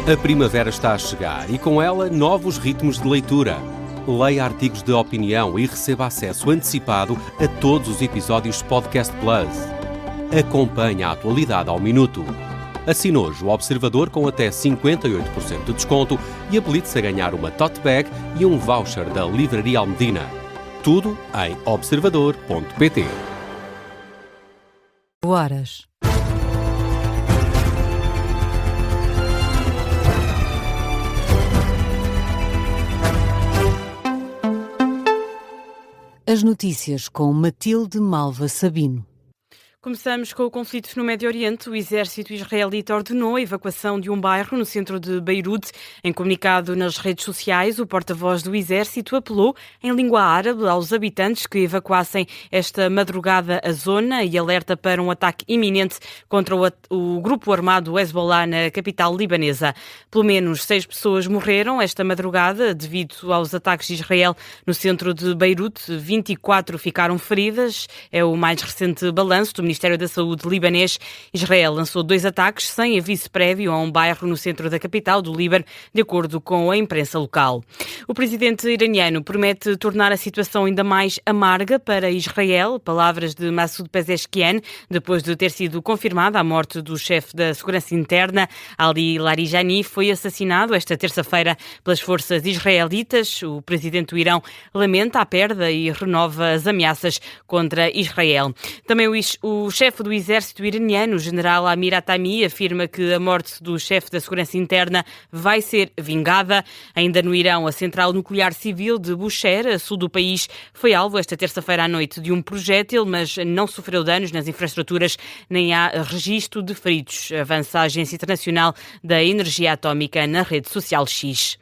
A primavera está a chegar e com ela novos ritmos de leitura. Leia artigos de opinião e receba acesso antecipado a todos os episódios Podcast Plus. Acompanhe a atualidade ao minuto. Assine hoje o Observador com até 58% de desconto e habilite-se a ganhar uma tote bag e um voucher da Livraria Almedina. Tudo em observador.pt. Horas. As notícias com Matilde Malva Sabino. Começamos com o conflito no Médio Oriente. O exército israelita ordenou a evacuação de um bairro no centro de Beirute. Em comunicado nas redes sociais, o porta-voz do exército apelou em língua árabe aos habitantes que evacuassem esta madrugada a zona e alerta para um ataque iminente contra o grupo armado Hezbollah na capital libanesa. Pelo menos 6 pessoas morreram esta madrugada devido aos ataques de Israel no centro de Beirute. 24 ficaram feridas. É o mais recente balanço do Ministério da Saúde libanês. Israel lançou 2 ataques sem aviso prévio a um bairro no centro da capital do Líbano, de acordo com a imprensa local. O presidente iraniano promete tornar a situação ainda mais amarga para Israel. Palavras de Massoud Pezeshkian, depois de ter sido confirmada a morte do chefe da Segurança Interna, Ali Larijani, foi assassinado esta terça-feira pelas forças israelitas. O presidente do Irão lamenta a perda e renova as ameaças contra Israel. Também o chefe do exército iraniano, o general Amir Hatami, afirma que a morte do chefe da Segurança Interna vai ser vingada. Ainda no Irão, a central nuclear civil de Bushehr, a sul do país, foi alvo esta terça-feira à noite de um projétil, mas não sofreu danos nas infraestruturas, nem há registro de feridos, avança a Agência Internacional da Energia Atómica na rede social X.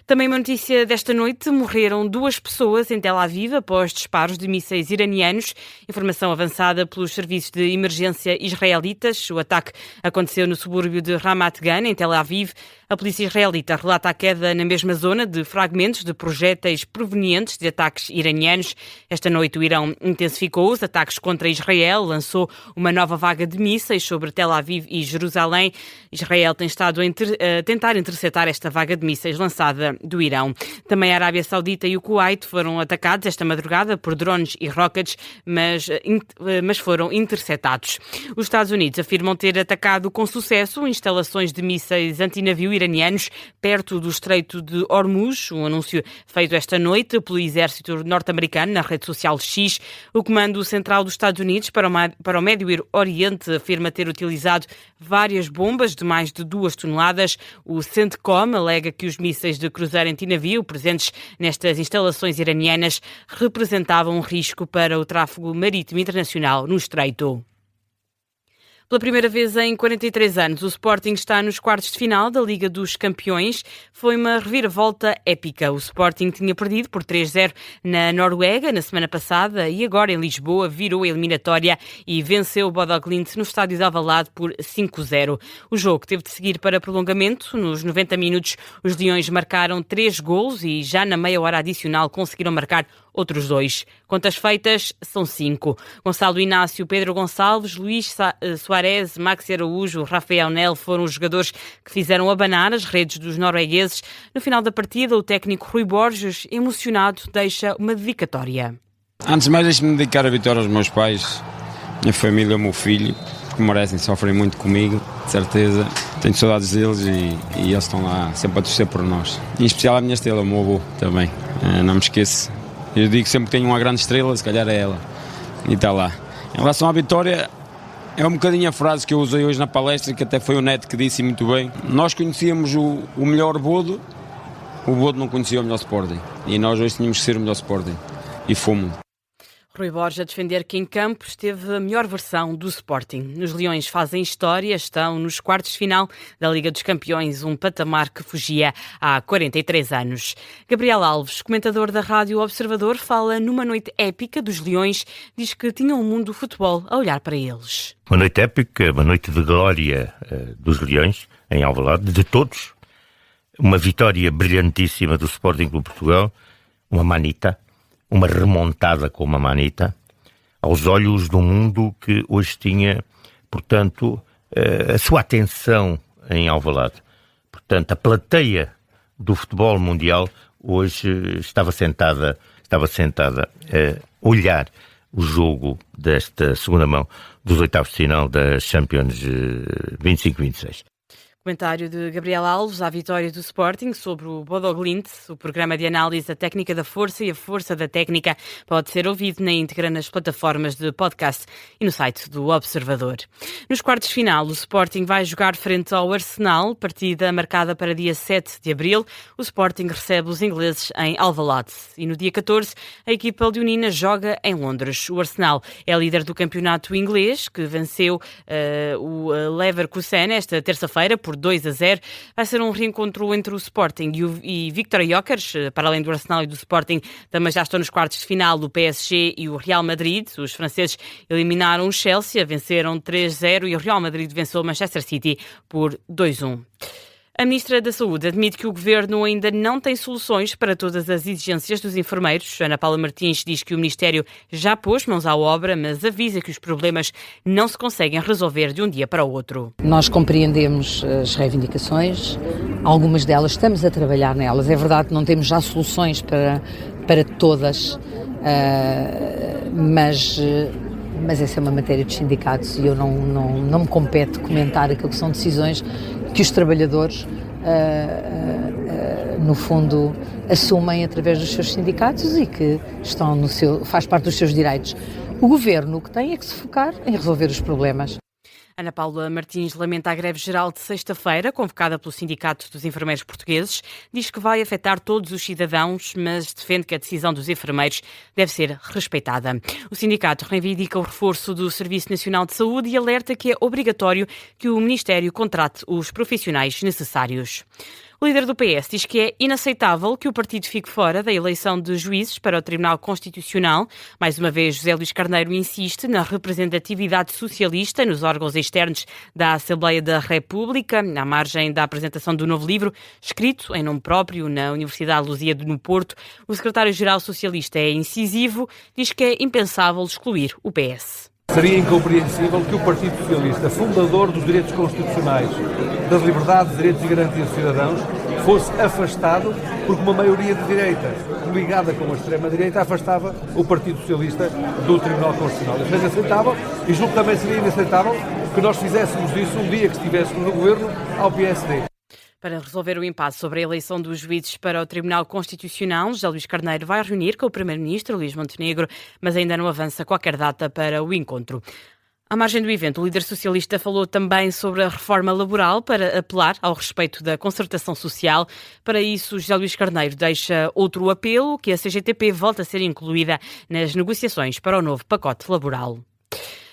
Também uma notícia desta noite: morreram 2 pessoas em Tel Aviv após disparos de mísseis iranianos. Informação avançada pelos serviços de emergência israelitas. O ataque aconteceu no subúrbio de Ramat Gan, em Tel Aviv. A polícia israelita relata a queda na mesma zona de fragmentos de projéteis provenientes de ataques iranianos. Esta noite o Irão intensificou os ataques contra Israel, lançou uma nova vaga de mísseis sobre Tel Aviv e Jerusalém. Israel tem estado a tentar interceptar esta vaga de mísseis lançada do Irão. Também a Arábia Saudita e o Kuwait foram atacados esta madrugada por drones e rockets, mas foram interceptados. Os Estados Unidos afirmam ter atacado com sucesso instalações de mísseis antinavio iranianos perto do Estreito de Hormuz, um anúncio feito esta noite pelo exército norte-americano na rede social X. O Comando Central dos Estados Unidos para o Médio Oriente afirma ter utilizado várias bombas de mais de 2 toneladas. O CENTCOM alega que os mísseis de cruzeiro antinavio presentes nestas instalações iranianas representavam um risco para o tráfego marítimo internacional no Estreito. Pela primeira vez em 43 anos, o Sporting está nos quartos de final da Liga dos Campeões. Foi uma reviravolta épica. O Sporting tinha perdido por 3-0 na Noruega na semana passada e agora em Lisboa virou a eliminatória e venceu o Bodo Glimt no estádio de Alvalade por 5-0. O jogo teve de seguir para prolongamento. Nos 90 minutos, os Leões marcaram 3 golos e já na meia hora adicional conseguiram marcar outros 2. Contas feitas, são 5. Gonçalo Inácio, Pedro Gonçalves, Luís Soares, Maxi Araújo, Rafael Nel foram os jogadores que fizeram abanar as redes dos noruegueses. No final da partida, o técnico Rui Borges, emocionado, deixa uma dedicatória. Antes de mais, deixe-me dedicar a vitória aos meus pais, minha família, o meu filho, que merecem, sofrem muito comigo, de certeza. Tenho saudades deles e eles estão lá sempre a torcer por nós. Em especial a minha estrela, o meu avô também. Não me esqueço. Eu digo sempre que tenho uma grande estrela, se calhar é ela. E está lá. Em relação à vitória, é um bocadinho a frase que eu usei hoje na palestra, que até foi o Neto que disse muito bem. Nós conhecíamos o melhor Bodo, o Bodo não conhecia o melhor Sporting. E nós hoje tínhamos que ser o melhor Sporting. E fomos. Rui Borges a defender que em Campos teve a melhor versão do Sporting. Os Leões fazem história, estão nos quartos de final da Liga dos Campeões, um patamar que fugia há 43 anos. Gabriel Alves, comentador da Rádio Observador, fala numa noite épica dos Leões, diz que tinham o mundo do futebol a olhar para eles. Uma noite épica, uma noite de glória dos Leões, em Alvalade, de todos. Uma vitória brilhantíssima do Sporting Clube Portugal, uma manita, uma remontada com uma manita, aos olhos do mundo que hoje tinha, portanto, a sua atenção em Alvalade. portanto, a plateia do futebol mundial hoje estava sentada a olhar o jogo desta segunda mão dos oitavos de final da Champions 25-26. Comentário de Gabriel Alves à vitória do Sporting sobre o Bodo Glimt. O programa de análise da técnica da força e a força da técnica pode ser ouvido na íntegra nas plataformas de podcast e no site do Observador. Nos quartos de final, o Sporting vai jogar frente ao Arsenal, partida marcada para dia 7 de abril. O Sporting recebe os ingleses em Alvalade. E no dia 14, a equipa leonina joga em Londres. O Arsenal é líder do campeonato inglês, que venceu o Leverkusen esta terça-feira por 2-0. Vai ser um reencontro entre o Sporting e Victor Gyökeres. Para além do Arsenal e do Sporting, também já estão nos quartos de final do PSG e o Real Madrid. Os franceses eliminaram o Chelsea, venceram 3-0 e o Real Madrid venceu o Manchester City por 2-1. A Ministra da Saúde admite que o Governo ainda não tem soluções para todas as exigências dos enfermeiros. Ana Paula Martins diz que o Ministério já pôs mãos à obra, mas avisa que os problemas não se conseguem resolver de um dia para o outro. Nós compreendemos as reivindicações, algumas delas estamos a trabalhar nelas. É verdade que não temos já soluções para todas, mas essa é uma matéria dos sindicatos e eu não me compete comentar aquilo que são decisões que os trabalhadores, no fundo, assumem através dos seus sindicatos e que faz parte dos seus direitos. O Governo o que tem é que se focar em resolver os problemas. Ana Paula Martins lamenta a greve geral de sexta-feira, convocada pelo Sindicato dos Enfermeiros Portugueses. Diz que vai afetar todos os cidadãos, mas defende que a decisão dos enfermeiros deve ser respeitada. O sindicato reivindica o reforço do Serviço Nacional de Saúde e alerta que é obrigatório que o Ministério contrate os profissionais necessários. O líder do PS diz que é inaceitável que o partido fique fora da eleição de juízes para o Tribunal Constitucional. Mais uma vez, José Luís Carneiro insiste na representatividade socialista nos órgãos externos da Assembleia da República, à margem da apresentação do novo livro, escrito em nome próprio na Universidade Lusíada no Porto. O secretário-geral socialista é incisivo, diz que é impensável excluir o PS. Seria incompreensível que o Partido Socialista, fundador dos direitos constitucionais, das liberdades, direitos e garantias dos cidadãos, fosse afastado porque uma maioria de direita, ligada com a extrema-direita, afastava o Partido Socialista do Tribunal Constitucional. Isso é inaceitável e julgo que também seria inaceitável que nós fizéssemos isso um dia que estivéssemos no governo ao PSD. Para resolver o impasse sobre a eleição dos juízes para o Tribunal Constitucional, José Luís Carneiro vai reunir com o Primeiro-Ministro, Luís Montenegro, mas ainda não avança qualquer data para o encontro. À margem do evento, o líder socialista falou também sobre a reforma laboral para apelar ao respeito da concertação social. Para isso, José Luís Carneiro deixa outro apelo, que a CGTP volte a ser incluída nas negociações para o novo pacote laboral.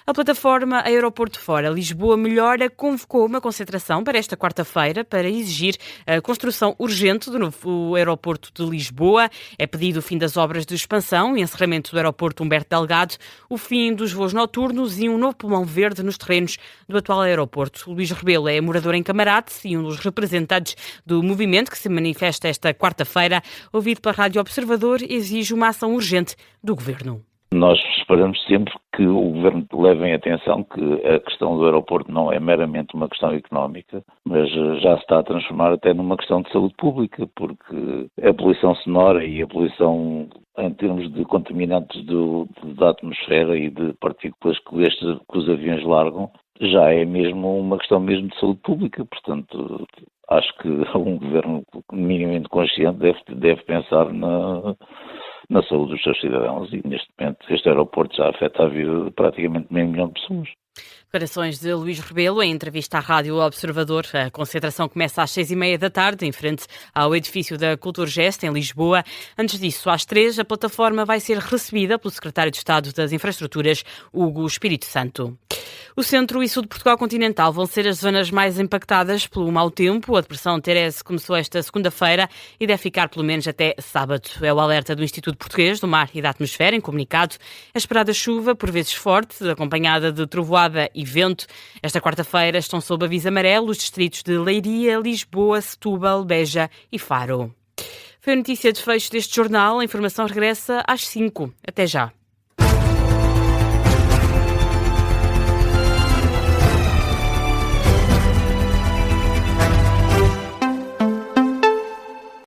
A plataforma Aeroporto Fora Lisboa Melhora convocou uma concentração para esta quarta-feira para exigir a construção urgente do novo aeroporto de Lisboa. É pedido o fim das obras de expansão e encerramento do aeroporto Humberto Delgado, o fim dos voos noturnos e um novo pulmão verde nos terrenos do atual aeroporto. Luís Rebelo é morador em Camarate e um dos representantes do movimento que se manifesta esta quarta-feira. Ouvido pela Rádio Observador, exige uma ação urgente do Governo. Nós esperamos sempre que o Governo leve em atenção que a questão do aeroporto não é meramente uma questão económica, mas já se está a transformar até numa questão de saúde pública, porque a poluição sonora e a poluição em termos de contaminantes da atmosfera e de partículas que os aviões largam já é mesmo uma questão mesmo de saúde pública. Portanto, acho que um Governo minimamente consciente deve pensar na saúde dos seus cidadãos e neste momento este aeroporto já afeta a vida de praticamente meio milhão de pessoas. Declarações de Luís Rebelo em entrevista à Rádio Observador. A concentração começa às 6h30 da tarde, em frente ao edifício da Culturgest, em Lisboa. Antes disso, às 3h, a plataforma vai ser recebida pelo secretário de Estado das Infraestruturas, Hugo Espírito Santo. O centro e sul de Portugal continental vão ser as zonas mais impactadas pelo mau tempo. A depressão Terese começou esta segunda-feira e deve ficar pelo menos até sábado. É o alerta do Instituto Português do Mar e da Atmosfera, em comunicado. É esperada chuva, por vezes forte, acompanhada de trovoada e vento. Esta quarta-feira estão sob aviso amarelo os distritos de Leiria, Lisboa, Setúbal, Beja e Faro. Foi a notícia de fecho deste jornal. A informação regressa às 5. Até já.